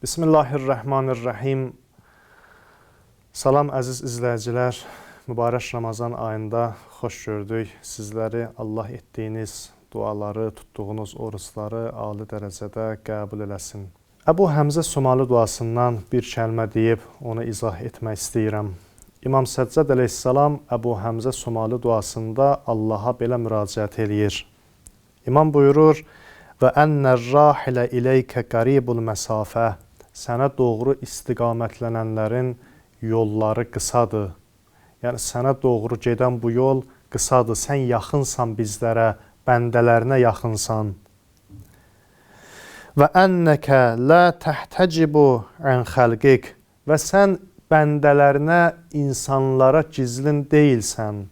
Bismillahirrahmanirrahim. Salam əziz izləyicilər. Mübarək Ramazan ayında xoş gördük sizləri. Allah etdiyiniz duaları, tutduğunuz oruçları ali dərəcədə qəbul eləsin. Əbu Həmzə Sumalı duasından bir kəlmə deyib onu izah etmək istəyirəm. İmam Səccad əleyhissalam Əbu Həmzə Sumalı duasında Allaha belə müraciət eləyir. İmam buyurur: "Və ennər-rahilə ileykə qaribul məsafə." Sənə doğru istiqamətlənənlərin yolları qısadır. Yəni, sənə doğru gedən bu yol qısadır. Sən yaxınsan bizlərə, bəndələrinə yaxınsan. Və ənnəkə lə təhtəcibu ən xəlqik. Və sən bəndələrinə, insanlara gizlin deyilsən.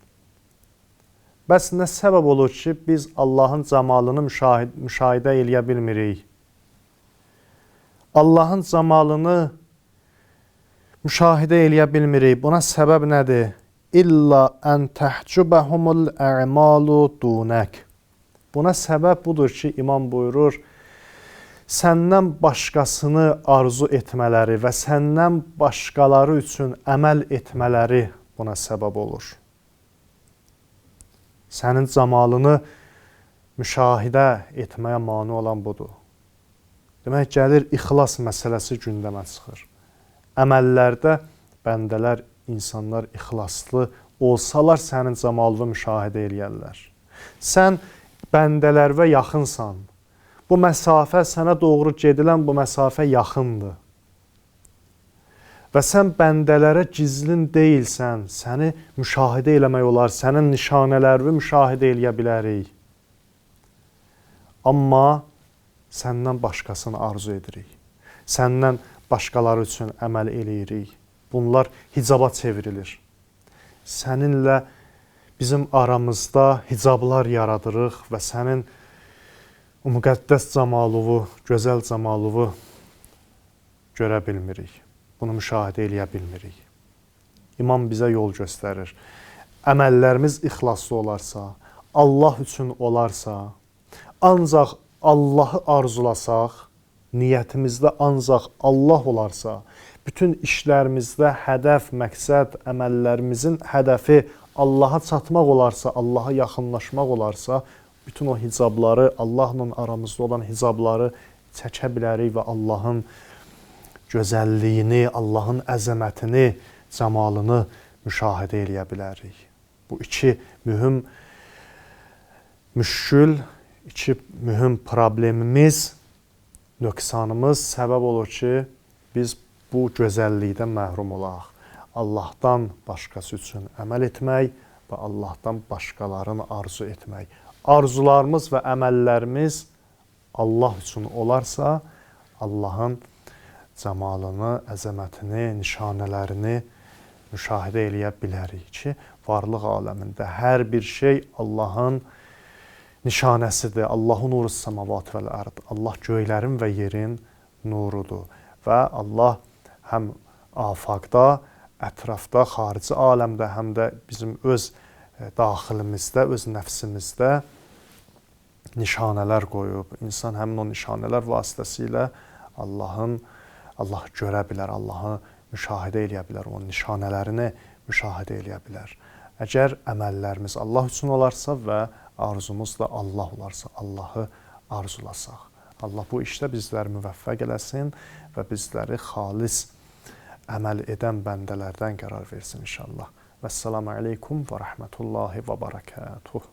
Bəs nə səbəb olur ki, biz Allahın camalını müşahidə eləyə bilmirik? Allahın camalını müşahidə eləyə bilmirik. Buna səbəb nədir? İlla ən təhcübəhumul ə'malu dunək. Buna səbəb budur ki, imam buyurur, səndən başqasını arzu etmələri və səndən başqaları üçün əməl etmələri buna səbəb olur. Sənin camalını müşahidə etməyə mane olan budur. Demək, gəlir ixlas məsələsi gündəmə çıxır. Əməllərdə bəndələr, insanlar ixlaslı olsalar sənin camalını müşahidə eləyərlər. Sən bəndələrə yaxınsan. Bu məsafə sənə doğru gedilən bu məsafə yaxındır. Və sən bəndələrə gizlin deyilsən, səni müşahidə eləmək olar, sənin nişanələrini müşahidə eləyə bilərik. Amma səndən başqasını arzu edirik. Səndən başqaları üçün əməl eləyirik. Bunlar hicaba çevrilir. Səninlə bizim aramızda hicablar yaradırıq və sənin o müqəddəs camalığı, gözəl camalığı görə bilmirik. Bunu müşahidə eləyə bilmirik. İmam bizə yol göstərir. Əməllərimiz ixlaslı olarsa, Allah üçün olarsa, ancaq Allahı arzulasaq, niyyətimizdə ancaq Allah olarsa, bütün işlərimizdə hədəf, məqsəd, əməllərimizin hədəfi Allaha çatmaq olarsa, Allaha yaxınlaşmaq olarsa, bütün o hicabları, Allahla aramızda olan hicabları çəkə bilərik və Allahın gözəlliyini, Allahın əzəmətini, camalını müşahidə eləyə bilərik. Bu iki mühüm müşkül, İki mühüm problemimiz, nöqsanımız səbəb olur ki, biz bu gözəllikdən məhrum olaq. Allahdan başqası üçün əməl etmək və Allahdan başqalarını arzu etmək. Arzularımız və əməllərimiz Allah üçün olarsa, Allahın camalını, əzəmətini, nişanələrini müşahidə eləyə bilərik ki, varlıq aləmində hər bir şey Allahın nişanəsidir. Allahu nuru səmavat vəl ərd. Allah göylərin və yerin nurudur. Və Allah həm afaqda, ətrafda, xarici aləmdə, həm də bizim öz daxilimizdə, öz nəfsimizdə nişanələr qoyub. İnsan həmin o nişanələr vasitəsilə Allah görə bilər, Allahı müşahidə eləyə bilər, onun nişanələrini müşahidə eləyə bilər. Əgər əməllərimiz Allah üçün olarsa və arzumuz da Allah olarsa, Allahı arzulasaq. Allah bu işdə bizləri müvəffəq eləsin və bizləri xalis əməl edən bəndələrdən qərar versin inşallah. Vəssalamu aleykum və rəhmətullahi və barakatuh.